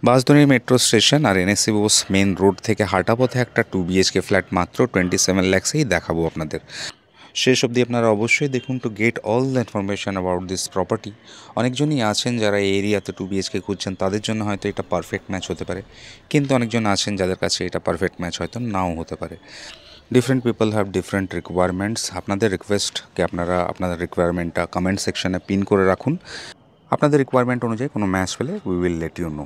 Bansdroni metro station আর NSC Bose main road থেকে হাঁটা পথে একটা 2 BHK ফ্ল্যাট মাত্র 27 lakhsেই দেখাবো আপনাদের। শেষ অবধি আপনারা অবশ্যই দেখুন to get all the information about this property. অনেকজনই আছেন যারা এই এরিয়াতে 2 BHK খুঁজছেন, তাদের জন্য হয়তো এটা পারফেক্ট ম্যাচ হতে পারে, কিন্তু অনেকজন আছেন যাদের কাছে এটা পারফেক্ট ম্যাচ হয়তো নাও হতে পারে। Different people have different requirements. আপনাদের রিকোয়েস্টকে আপনারা আপনাদের রিকোয়ারমেন্টটা কমেন্ট সেকশনে পিন করে রাখুন। আপনাদের রিকোয়ারমেন্ট অনুযায়ী কোনো ম্যাচ পেলে we will let you know.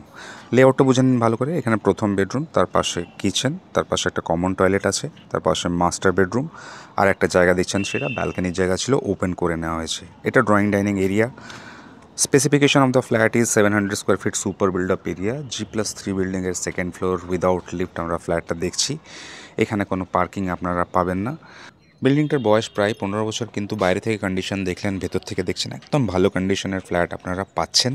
লেআউটটা বুঝে নিন ভালো করে। এখানে প্রথম বেডরুম, তার পাশে কিচেন, তার পাশে একটা কমন টয়লেট আছে, তার পাশে মাস্টার বেডরুম, আর একটা জায়গা দিচ্ছেন সেটা ব্যালকানির জায়গা ছিল, ওপেন করে নেওয়া হয়েছে। এটা drawing dining area. Specification of the flat is 700 square feet super build up area, G+3 বিল্ডিংয়ের সেকেন্ড ফ্লোর উইদাউট লিফট আমরা ফ্ল্যাটটা দেখছি। এখানে কোনো পার্কিং আপনারা পাবেন না। বিল্ডিংটার বয়স প্রায় 15 বছর, কিন্তু বাইরে থেকে কন্ডিশন দেখলেন, ভেতর থেকে দেখছেন একদম ভালো কন্ডিশনের ফ্ল্যাট আপনারা পাচ্ছেন।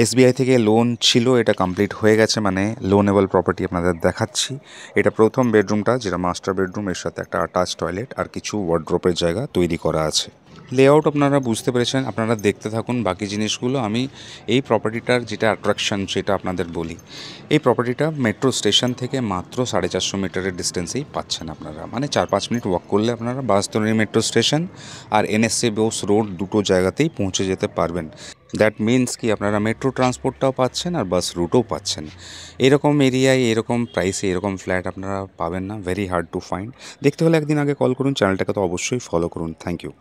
SBI থেকে লোন ছিল, এটা কমপ্লিট হয়ে গেছে, মানে লোনেবল প্রপার্টি আপনাদের দেখাচ্ছি। এটা প্রথম বেডরুমটা, যেটা মাস্টার বেডরুম, এর সাথে একটা অ্যাটাচ টয়লেট আর কিছু ওয়ার্ড্রোপের জায়গা তৈরি করা আছে। লেআউট আপনারা বুঝতে পেরেছেন, আপনারা দেখতে থাকুন বাকি জিনিসগুলো। আমি এই প্রপার্টিটার যেটা অ্যাট্রাকশন সেটা আপনাদের বলি। এই প্রপার্টিটা মেট্রো স্টেশন থেকে মাত্র 450 মিটারের ডিস্টেন্সেই পাচ্ছেন আপনারা, মানে 4-5 মিনিট ওয়াক করলে আপনারা বাঁশদ্রোণী মেট্রো স্টেশন আর এনএসসি বোস রোড দুটো জায়গাতেই পৌঁছে যেতে পারবেন। দ্যাট মিনস কি আপনারা মেট্রো ট্রান্সপোর্টটাও পাচ্ছেন আর বাস রুটও পাচ্ছেন। এরকম এরিয়ায় এরকম প্রাইসে এরকম ফ্ল্যাট আপনারা পাবেন না, ভেরি হার্ড টু ফাইন্ড। দেখতে হলে একদিন আগে কল করুন, চ্যানেলটাকে তো অবশ্যই ফলো করুন। Thank you.